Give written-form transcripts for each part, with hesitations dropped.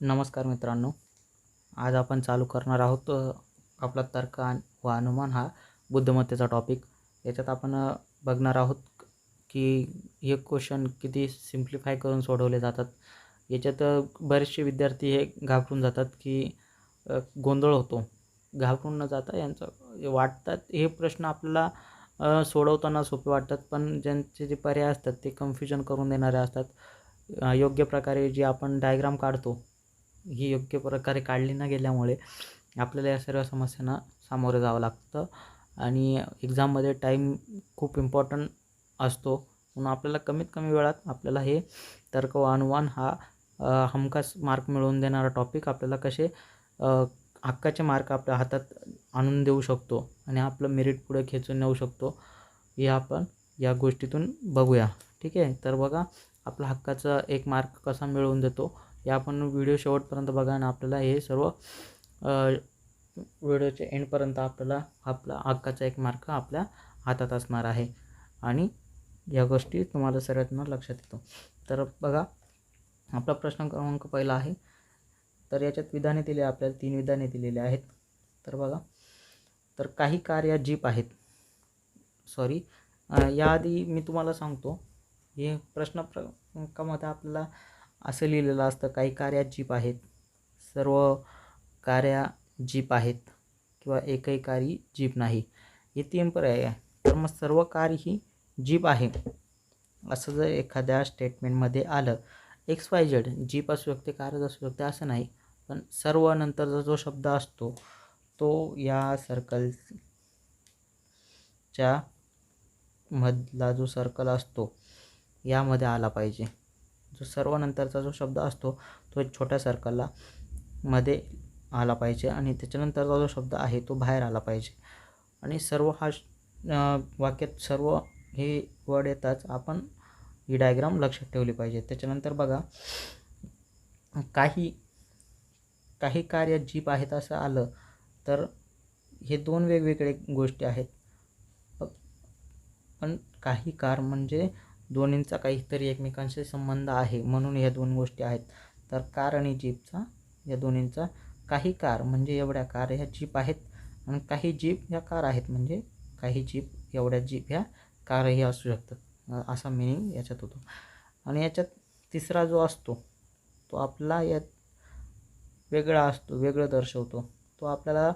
नमस्कार मित्रांनो, आज आपण चालू करणार आहोत आपला तर्क व अनुमान हा बुद्धिमत्तेचा टॉपिक. याच्यात आपण बघणार आहोत की हे क्वेश्चन किती सिम्प्लिफाय करून सोडवले जातात. याच्यात बरेचसे विद्यार्थी हे घाबरून जातात की गोंधळ होतो. घाबरून न जाता यांचं वाटतात हे प्रश्न आपल्याला सोडवताना सोपे वाटतात, पण ज्यांचे जे पर्याय असतात ते कन्फ्युजन करून देणारे असतात. योग्य प्रकारे जी आपण डायग्राम काढतो ही योग्य प्रकारे काढली न गेल्यामुळे आपल्याला या सर्व समस्यांना सामोरं जावं लागतं आणि एक्झाममध्ये टाईम खूप इम्पॉर्टंट असतो. म्हणून आपल्याला कमीत कमी वेळात आपल्याला हे तर्क व अनुमान हा हमखास मार्क मिळवून देणारा टॉपिक आपल्याला कसे हक्काचे मार्क आपल्या हातात आणून देऊ शकतो आणि आपलं मेरिट पुढे खेचून नेऊ शकतो, हे आपण या गोष्टीतून बघूया. ठीक आहे, तर बघा आपला हक्काचा एक मार्क कसा मिळवून देतो हे आपण व्हिडिओ शेवटपर्यंत बघा आणि आपल्याला हे सर्व व्हिडिओच्या एंडपर्यंत आपल्याला आपला हक्काचा एक मार्क आपल्या हातात असणार आहे आणि या गोष्टी तुम्हाला सर्वांना लक्षात येतो. तर बघा आपला प्रश्न क्रमांक पहिला आहे. तर याच्यात विधाने दिली, आपल्याला 3 विधाने दिलेली आहेत. तर बघा, तर काही कार या जीप आहेत. याआधी मी तुम्हाला सांगतो, हे प्रश्न क्रमांकामध्ये आपल्याला असं लिहिलेलं असतं, काही कार या जीप आहेत, सर्व कार या जीप आहेत किंवा एकही कार ही जीप नाही. हे 3 पर्याय आहे. तर मग सर्व कार ही जीप आहे असं जर एखाद्या स्टेटमेंटमध्ये आलं, XYZ जीप असू शकते, कारच असू शकते असं नाही, पण सर्व नंतरचा जो शब्द असतो तो या सर्कलच्या मधला जो सर्कल असतो यामध्ये आला पाहिजे. जो सर्व नंतरचा जो शब्द असतो तो एक छोट्या सर्कलला मध्ये आला पाहिजे आणि त्याच्यानंतरचा जो शब्द आहे तो बाहेर आला पाहिजे. आणि सर्व हा वाक्यात सर्व हे वर्ड येताच आपण ही डायग्राम लक्षात ठेवली पाहिजे. त्याच्यानंतर बघा, काही काही कार या जीप आहेत असं आलं तर हे 2 वेगवेगळे गोष्टी आहेत. पण काही कार म्हणजे दोन्हींचा काहीतरी एकमेकांशी संबंध आहे म्हणून या 2 गोष्टी आहेत. तर कार आणि जीपचा या दोन्हींचा, काही कार म्हणजे एवढ्या कार ह्या जीप आहेत आणि काही जीप ह्या कार आहेत म्हणजे काही जीप एवढ्या जीप ह्या कारही असू शकतात, असा मिनिंग याच्यात होतो. आणि याच्यात तिसरा जो असतो तो आपला यात वेगळा असतो, वेगळं दर्शवतो. तो आपल्याला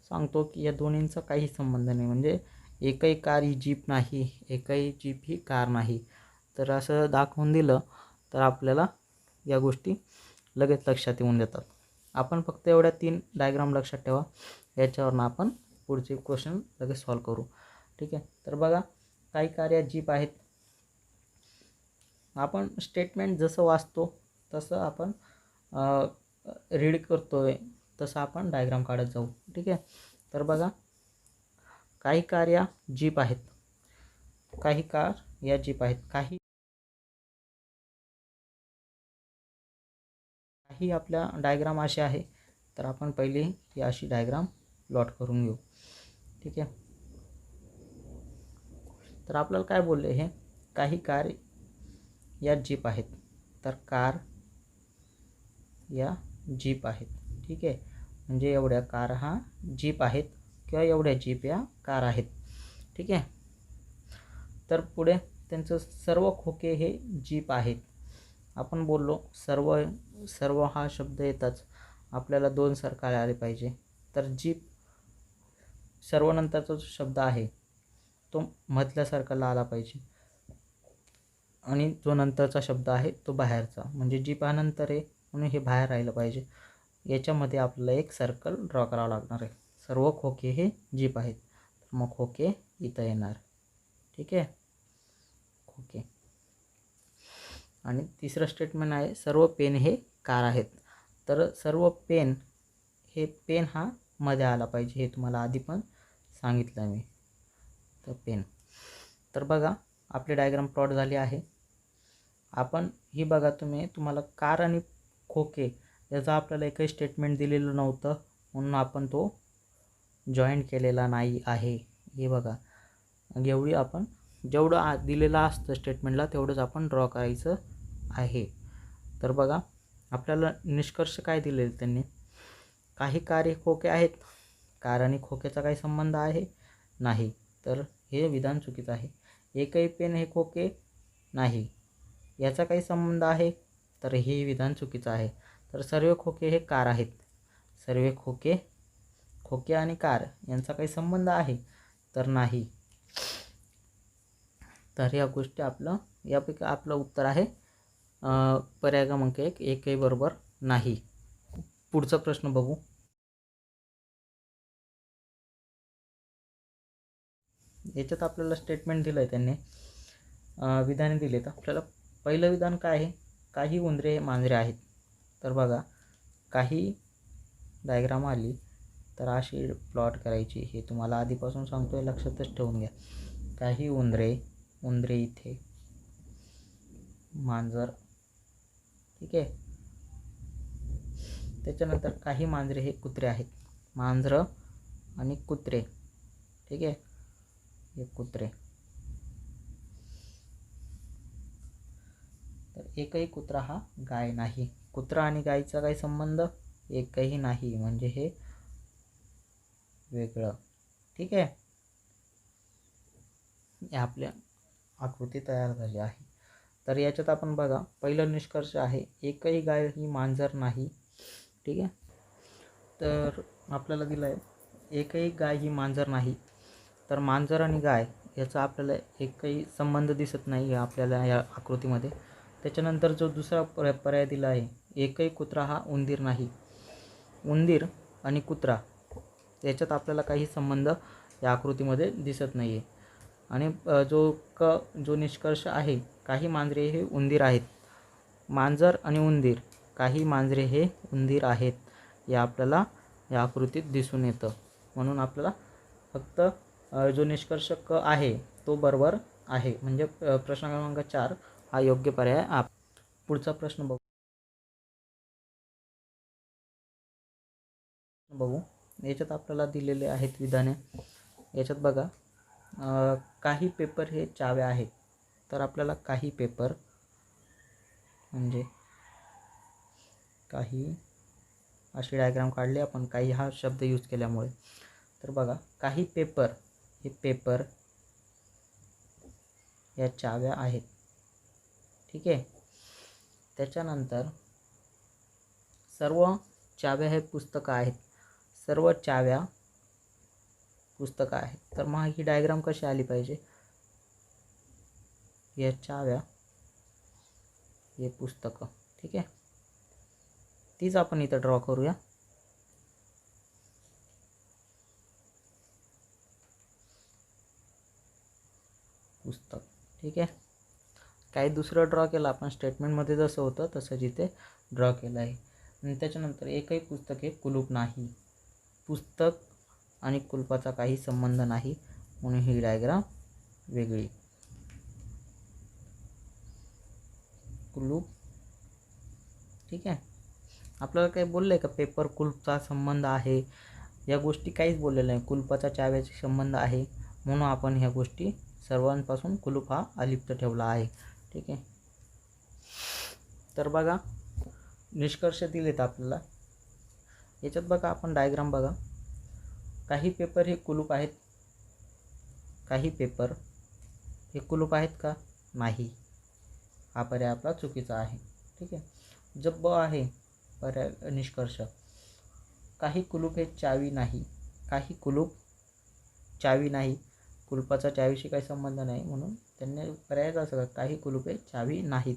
सांगतो की या दोन्हींचा काही संबंध नाही, म्हणजे एकही कार ही जीप नाही, एकही जीप ही कार नाही. तर असं दाखवून दिलं तर आपल्याला या गोष्टी लगेच लक्षात येऊन देतात. आपण फक्त एवढ्या 3 डायग्राम लक्षात ठेवा, याच्यावरून आपण पुढचे क्वेश्चन लगेच सॉल्व करू. ठीक आहे, तर बघा, काही कार या जीप आहेत. आपण स्टेटमेंट जसं वाचतो तसं आपण रीड करतोय तसं आपण डायग्राम काढत जाऊ. ठीक आहे, तर बघा, काही कार या जीप आहेत, काही कार या जीप आहेत, काही आपल्या डायग्राम असे आहे. तर आपण पहिली ही अशी डायग्राम प्लॉट करून घेऊ. ठीक आहे, तर आपल्याला काय बोलले, हे काही कार या जीप आहेत. तर कार या जीप आहेत. ठीक आहे, म्हणजे एवढ्या कार हा जीप आहेत किंवा एवढ्या जीप या कार आहेत. ठीक आहे, तर पुढे त्यांचं सर्व खोके हे जीप आहेत. आपण बोललो सर्व हा शब्द येताच आपल्याला 2 सर्कल आले पाहिजे. तर जीप सर्व नंतरचा जो शब्द आहे तो मधल्या सर्कलला आला पाहिजे आणि जो नंतरचा शब्द आहे तो बाहेरचा, म्हणजे जीप हा नंतर आहे म्हणून हे बाहेर राहिलं पाहिजे. याच्यामध्ये आपल्याला एक सर्कल ड्रॉ करावं लागणार आहे. सर्व खोके हे जीप आहेत, तर मग खोके इथं येणार. ठीक आहे, खोके. आणि तिसरं स्टेटमेंट आहे, सर्व पेन हे कार आहेत. तर सर्व पेन हे पेन हा मध्ये आला पाहिजे, हे तुम्हाला आधी पण सांगितलं मी. तर पेन. तर बघा, आपली डायग्राम प्लॉट झाली आहे. आपण ही बघा, तुम्हाला कार आणि खोके याचं आपल्याला एकही स्टेटमेंट दिलेलं नव्हतं म्हणून आपण तो जॉईंट केलेला नाही आहे. हे बघा, एवढी आपण जेवढं दिलेलं असतं स्टेटमेंटला तेवढंच आपण ड्रॉ करायचं आहे. तर बघा, आपल्याला निष्कर्ष काय दिलेले त्यांनी, काही कार हे खोके आहेत, कार आणि खोक्याचा काही संबंध आहे नाही, तर हे विधान चुकीचं आहे. एकही पेन हे खोके नाही, याचा काही संबंध आहे, तर हे विधान चुकीचं आहे. तर सर्व खोके हे कार आहेत, सर्व खोके आणि कार यांचा काही संबंध आहे, तर नाही. तर या गोष्टी यापैकी आपलं उत्तर आहे पर्याय क्रमांक 1, एकही बरोबर नाही. पुढचा प्रश्न बघू. याच्यात आपल्याला स्टेटमेंट दिलं आहे त्यांनी, विधाने दिले. तर आपल्याला पहिलं विधान काय आहे, काही उंदरे मांजरे आहेत. तर बघा, काही डायग्राम आली तर अशी प्लॉट करायची, हे तुम्हाला आधीपासून सांगतोय, लक्षातच ठेवून घ्या. काही उंदरे इथे, मांजर, ठीक आहे. त्याच्यानंतर काही मांजरे हे कुत्रे आहेत, मांजरं आणि कुत्रे, ठीक आहे, हे कुत्रे. तर एकही कुत्रा हा गाय नाही. कुत्रा आणि गायीचा काही संबंध एकही नाही, म्हणजे हे वेगळं, ठीक आहे. आपल्या आकृती तयार झाली आहे. तर याच्यात आपण बघा, पहिलं निष्कर्ष आहे एकही गाय ही मांजर नाही, ठीक आहे. तर आपल्याला दिलं आहे एकही गाय ही मांजर नाही. तर मांजर आणि गाय याचा आपल्याला एकही संबंध दिसत नाही आपल्याला या आकृतीमध्ये. त्याच्यानंतर जो दुसरा पर्याय दिला आहे, एकही कुत्रा हा उंदीर नाही. उंदीर आणि कुत्रा याच्यात आपल्याला काही संबंध या आकृतीमध्ये दिसत नाही आहे. आणि जो निष्कर्ष आहे, काही मांजरे हे उंदीर आहेत. मांजर आणि उंदीर, काही मांजरे हे उंदीर आहेत, या आपल्याला या आकृतीत दिसून येतं. म्हणून आपल्याला फक्त जो निष्कर्ष क आहे तो बरोबर आहे, म्हणजे प्रश्न क्रमांक 4 हा योग्य पर्याय. पुढचा प्रश्न बघू. याच्यात आपल्याला दिलेले आहेत विधाने. याच्यात बघा, काही पेपर हे चाव्या आहेत. तर आपल्याला काही पेपर म्हणजे काही अशी डायग्राम काढली आपण, काही हा शब्द यूज केल्यामुळे. तर बघा, काही पेपर हे पेपर या चाव्या आहेत, ठीक आहे. त्याच्यानंतर सर्व चाव्या हे पुस्तकं आहेत. सर्व चाव्या पुस्तकं आहेत. तर मग ही डायग्राम कशी आली पाहिजे, या चाव्या हे पुस्तकं, ठीक आहे. तीच आपण इथं ड्रॉ करूया. पुस्तक, ठीक आहे. काही दुसरं ड्रॉ केलं आपण, स्टेटमेंटमध्ये जसं होतं तसंच इथे ड्रॉ केलं आहे. आणि त्याच्यानंतर एकही पुस्तक हे कुलूप नाही. पुस्तक आणि कुलपाचा काही संबंध नाही, म्हणून ही डायग्राम वेगळी. कुलूप, ठीक आहे. आपल्याला काही बोललं आहे का पेपर कुलपचा संबंध आहे, या गोष्टी काहीच बोललेलं नाही. कुलपाचा चाव्याचा संबंध आहे, म्हणून आपण ह्या गोष्टी सर्वांपासून कुलूप हा अलिप्त ठेवला आहे, ठीक आहे. तर बघा, निष्कर्ष दिलेत आपल्याला. याच्यात बघा, आपण डायग्राम बघा, काही पेपर हे कुलूप आहेत. काही पेपर हे कुलूप आहेत का, नाही. हा पर्याय आपला चुकीचा आहे, ठीक आहे. जब ब आहे पर्याय निष्कर्ष, काही कुलूप हे चावी नाही. काही कुलूप चावी नाही, कुलपाचा चावीशी काही संबंध नाही, म्हणून त्यांनी पर्यायच असं काही कुलूपे चावी नाही,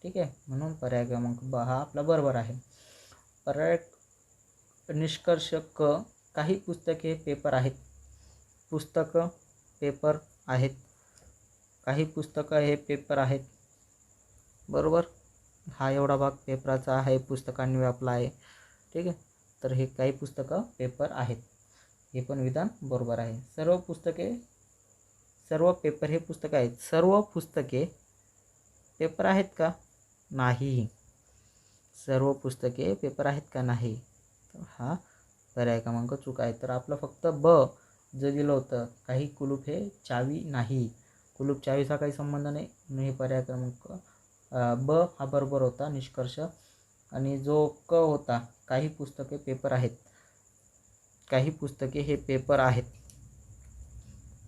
ठीक आहे. म्हणून पर्याय क्रमांक ब हा आपला बरोबर आहे. पर्याय निष्कर्ष क, काही पुस्तके पेपर आहेत. पुस्तकं पेपर आहेत. काही पुस्तकं हे पेपर आहेत, बरोबर. हा एवढा भाग पेपराचा आहे, पुस्तकांनी व्यापला आहे, ठीक आहे. तर हे काही पुस्तकं पेपर आहेत, हे पण विधान बरोबर आहे. सर्व पेपर हे पुस्तकं आहेत. सर्व पुस्तके पेपर आहेत का, नाही. सर्व पुस्तके पेपर आहेत का, नाही. तर हा पर्याय क्रमांक चूक आहे. तर आपलं फक्त ब जे दिलं होतं, काही कुलूप हे चावी नाही, कुलूप चावीचा काही संबंध नाही, म्हणून हे पर्याय क्रमांक ब हा बरोबर होता निष्कर्ष. आणि जो क होता, काही पुस्तके पेपर आहेत, काही पुस्तके हे पेपर आहेत,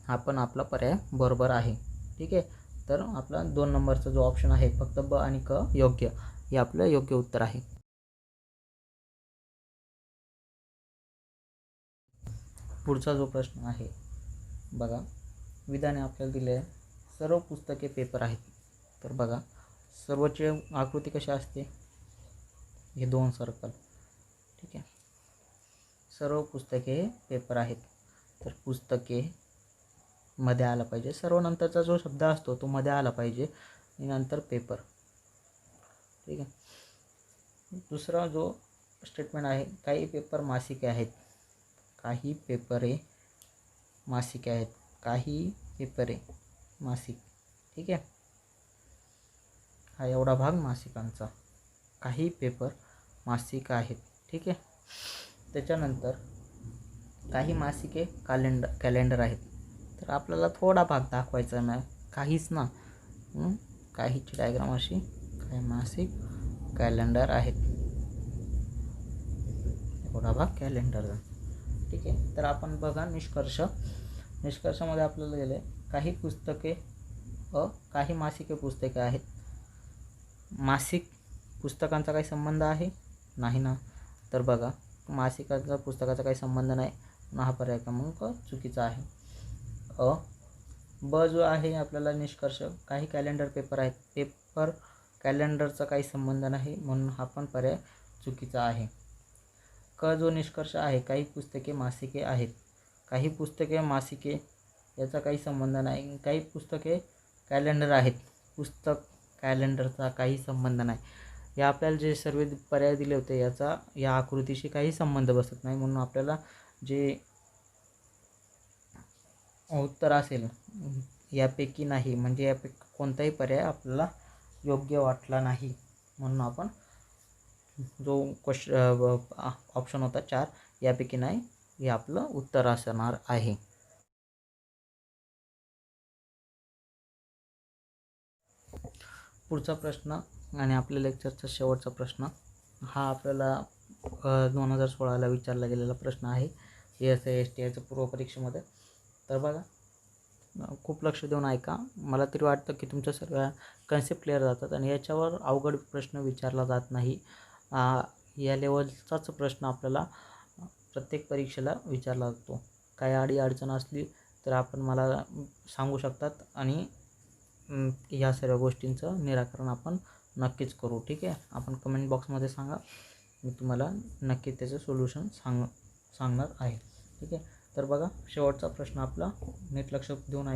हा पण आपला पर्याय बरोबर आहे. ठीक आहे. तर आपला 2 नंबरचा जो ऑप्शन आहे फक्त ब आणि क योग्य, हे आपलं योग्य उत्तर आहे. पुढचा जो प्रश्न आहे बघा, विधाने आपल्याला दिले आहे सर्व पुस्तके पेपर आहेत. तर बघा सर्वची आकृती कशी असते, हे 2 सर्कल. ठीक आहे. सर्व पुस्तके पेपर आहेत, तर पुस्तके मध्ये आला पाहिजे. सर्व नंतरचा जो शब्द असतो तो मध्ये आला पाहिजे आणि नंतर पेपर. ठीक आहे. दुसरा जो स्टेटमेंट आहे, काही पेपर मासिके आहेत, काही पेपरे मासिके आहेत, काही पेपरे मासिक. ठीक आहे. हा एवढा भाग मासिकांचा, काही पेपर मासिक आहेत. ठीक आहे. त्याच्यानंतर काही मासिके कॅलेंडर आहेत. तर आपल्याला थोडा भाग दाखवायचा नाही, काहीच ना. काहीची डायग्राम अशी, काही मासिक कॅलेंडर आहेत, एवढा भाग कॅलेंडर. ठीक आहे. तर आपण बघा निष्कर्षामध्ये आपल्याला दिले काही पुस्तके काही मासिके पुस्तके आहेत. मासिक पुस्तकांचा काही संबंध आहे नाही ना. तर बघा मासिकाचा पुस्तकाचा काही संबंध नाही ना, हा पर्याय क्रमांक चुकीचा आहे. ब जो आहे आपल्याला निष्कर्ष, काही कॅलेंडर पेपर आहेत, पेपर कॅलेंडरचा काही संबंध नाही म्हणून हा पण पर्याय चुकीचा आहे. क जो निष्कर्ष आहे, काही पुस्तके मासिके आहेत, काही पुस्तके मासिके याचा काही संबंध नाही. काही पुस्तके कॅलेंडर आहेत, पुस्तक कॅलेंडरचा काही संबंध नाही. या आपल्याला जे सर्व पर्याय दिले होते याचा या आकृतीशी काही संबंध बसत नाही, म्हणून आपल्याला जे उत्तर असेल यापैकी नाही, म्हणजे यापैकी कोणताही पर्याय आपल्याला योग्य वाटला नाही, म्हणून आपण जो ऑप्शन होता 4 यापैकी नाही, हे आपलं उत्तर असणार आहे. पुढचा प्रश्न आणि आपल्या लेक्चरचा शेवटचा प्रश्न, हा आपल्याला 2016ला विचारला गेलेला प्रश्न आहे SISTIच्या पूर्वपरीक्षेमध्ये. तर बघा खूप लक्ष देऊन ऐका. मला तरी वाटतं की तुमच्या सर्व कन्सेप्ट क्लिअर जातात आणि याच्यावर अवघड प्रश्न विचारला जात नाही. या लेवलचाच प्रश्न आपल्याला प्रत्येक परीक्षेला विचारला जातो. काही अडचण असली तर आपण मला सांगू शकतात आणि ह्या सर्व गोष्टींचं निराकरण आपण नक्कीच करू. ठीक आहे. आपण कमेंट बॉक्समध्ये सांगा, मी तुम्हाला नक्की त्याचं सोल्युशन सांगणार आहे. ठीक आहे. तर बघा शेवटचा प्रश्न आपला नीट लक्ष देऊन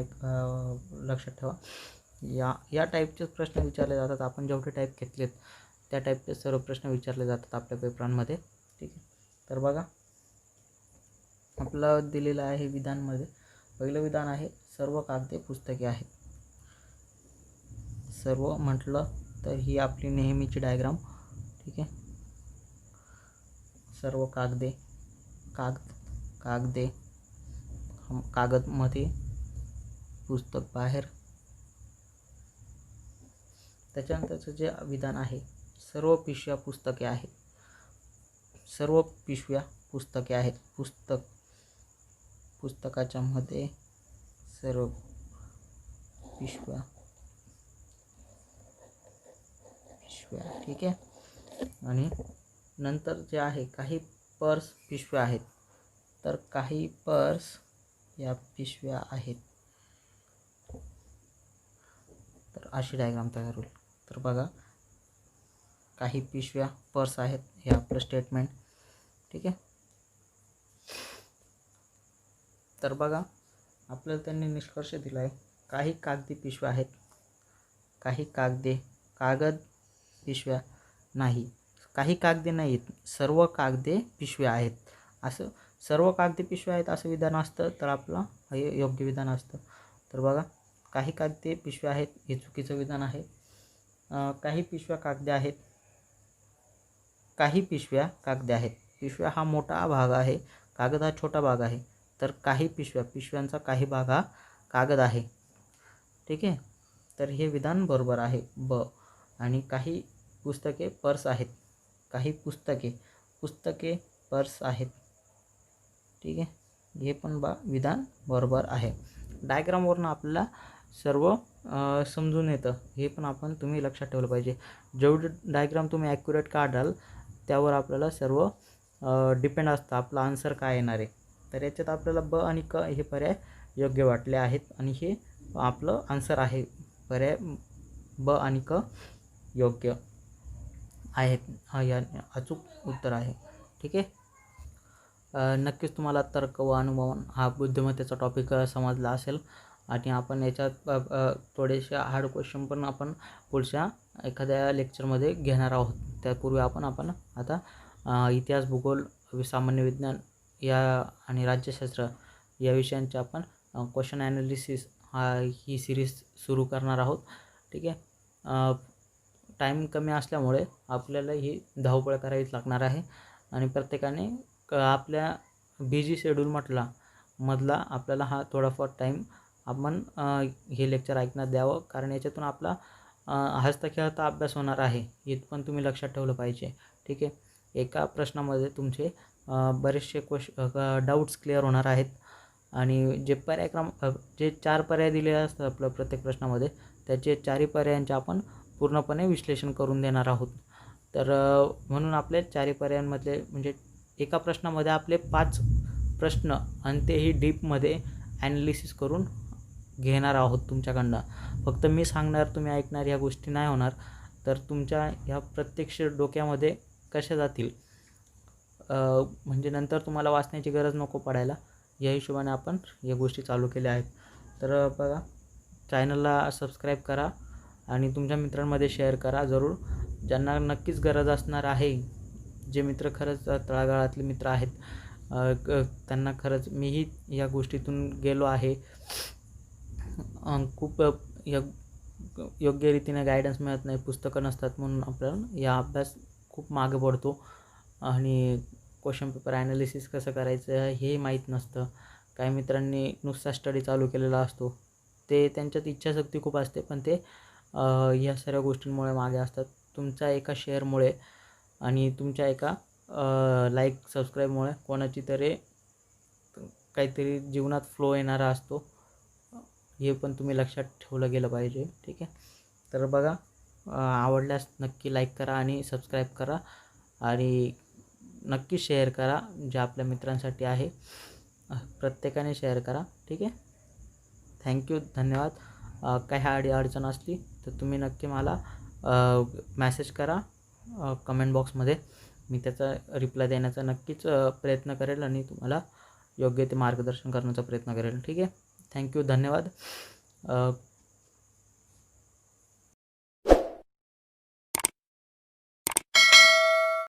लक्षात ठेवा. या टाईपचे प्रश्न विचारले जातात. आपण जेवढे टाईप घेतलेत त्या टाईपचे सर्व प्रश्न विचारले जातात आपल्या पेपरांमध्ये. ठीक आहे. तर बघा आपलं दिलेलं आहे विधानमध्ये, पहिलं विधान आहे सर्व कागदे पुस्तके आहेत. सर्व म्हटलं तर ही आपली नेहमीची डायग्राम. ठीक आहे. सर्व कागदे, कागदे, कागदमध्ये, पुस्तक बाहेर. त्याच्यानंतरचं जे विधान आहे, सर्व पिशव्या पुस्तके आहेत. सर्व पिशव्या पुस्तके आहेत. पुस्तकाच्या मध्ये सर्व पिशव्या. ठीक आहे. आणि नंतर जे आहे काही पर्स पिशव्या आहेत, तर काही पर्स या पिशव्या आहेत. तर अशी डायग्राम तयार होईल. तर बघा काही पिशव्या पर्स आहेत, हे आपलं स्टेटमेंट. ठीक आहे. तर बघा आपल्याला त्यांनी निष्कर्ष दिला आहे, काही कागदी पिशव्या आहेत, काही कागद पिशव्या नाही, काही कागदे नाहीत, सर्व कागदे पिशव्या आहेत. असं सर्व कागदी पिशव्या आहेत असं विधान असतं तर आपलं हे योग्य विधान असतं. तर बघा काही कागदे पिशव्या आहेत हे चुकीचं विधान आहे. काही पिशव्या कागदे आहेत, काही पिशव्या कागदे आहेत. पिशव्या हा मोठा भाग आहे, कागद हा छोटा भाग आहे. तर काही पिशव्यांचा काही भाग हा कागद आहे. ठीक आहे. तर हे विधान बरोबर आहे ब. आणि काही पुस्तके पर्स आहेत. काही पुस्तके पर्स आहेत. ठीक आहे, हे पण विधान बरोबर आहे. डायग्रामवरून आपल्याला सर्व समजून येतं, हे पण तुम्ही लक्षात ठेवलं पाहिजे. जेवढे डायग्राम तुम्ही ॲक्युरेट काढाल त्यावर आपल्याला सर्व डिपेंड असतं आपला आन्सर काय येणार आहे. तर याच्यात आपल्याला ब आणि क हे पर्याय योग्य वाटले आहेत आणि हे आपलं आन्सर आहे. पर्याय ब आणि क योग्य आहेत, या अचूक उत्तर आहे. ठीक आहे, नक्कीच तुम्हाला तर्क व अनुमान हा बुद्धिमत्तेचा टॉपिक समजला असेल आणि आपण याच्यात थोडेसे हार्ड क्वेश्चन पण आपण पुढच्या एखाद्या लेक्चरमध्ये घेणार आहोत. त्यापूर्वी आपण आता इतिहास, भूगोल, सामान्य विज्ञान या आणि राज्यशास्त्र या विषयांचे आपण क्वेश्चन ॲनालिसिस ही सिरीज सुरू करणार आहोत. ठीक आहे, टाईम कमी असल्यामुळे आपल्याला ही धावपळ करावीच लागणार आहे आणि प्रत्येकाने आपल्या बिझी शेड्यूल मधला आपल्याला हा थोडाफार टाईम आपण हे लेक्चर ऐकण्यात द्यावं, कारण याच्यातून आपला हस्तखेळता अभ्यास होणार आहे, हे पण तुम्ही लक्षात ठेवलं पाहिजे. ठीक आहे, एका प्रश्नामध्ये तुमचे बरेचसे डाऊट्स क्लिअर होणार आहेत आणि जे जे 4 पर्याय दिलेले असतात आपल्या प्रत्येक प्रश्नामध्ये, त्याचे 4ही पर्यायांचे आपण पूर्णपणे विश्लेषण करून देणार आहोत. तर म्हणून आपले 4ही पर्यायांमधले म्हणजे एका प्रश्नामध्ये आपले 5 प्रश्न आणि तेही डीपमध्ये ॲनालिसिस करून घेणार आहोत तुमच्याकडनं. फक्त मी सांगणार, तुम्ही ऐकणार, ह्या गोष्टी नाही होणार. तर तुमच्या ह्या प्रत्यक्ष डोक्यामध्ये कशा जातील, म्हणजे नंतर तुम्हाला वाचण्याची गरज नको पडायला, या हिशोबाने आपण या गोष्टी चालू केल्या आहेत. तर बघा, चॅनलला सबस्क्राईब करा आणि तुमच्या मित्रांमध्ये शेअर करा जरूर, ज्यांना नक्कीच गरज असणार आहे. जे मित्र खरंच तळागाळातले मित्र आहेत, त्यांना खरंच मीही या गोष्टीतून गेलो आहे. खूप योग्य रीतीने गायडन्स मिळत नाही, पुस्तकं नसतात, म्हणून आपल्याला या अभ्यास खूप मागे पडतो आणि क्वेश्चन पेपर ॲनालिसिस कसं करायचं हे माहीत नसतं. काही मित्रांनी नुसता स्टडी चालू केलेला असतो, ते त्यांच्यात इच्छाशक्ती खूप असते, पण ते या सर्व गोष्टींमुळे मागे असतात. तुमच्या एका शेअरमुळे आणि तुमच्या एका लाईक सबस्क्राईबमुळे कोणाची तरी काहीतरी जीवनात फ्लो येणारा असतो, हे पण तुम्ही लक्षात ठेवलं गेलं पाहिजे. ठीक आहे, तर बघा, आवडल्यास नक्की लाईक करा आणि सबस्क्राईब करा आणि नक्की शेअर करा. जे आपल्या मित्रांसाठी आहे प्रत्येकाने शेअर करा. ठीक आहे, थँक्यू, धन्यवाद. काही अडचण असली तर तुम्ही नक्की मला मॅसेज करा कमेंट बॉक्समध्ये, मी त्याचा रिप्लाय देण्याचा नक्कीच प्रयत्न करेल आणि तुम्हाला योग्य ते मार्गदर्शन करण्याचा प्रयत्न करेल. ठीक आहे, थँक्यू, धन्यवाद.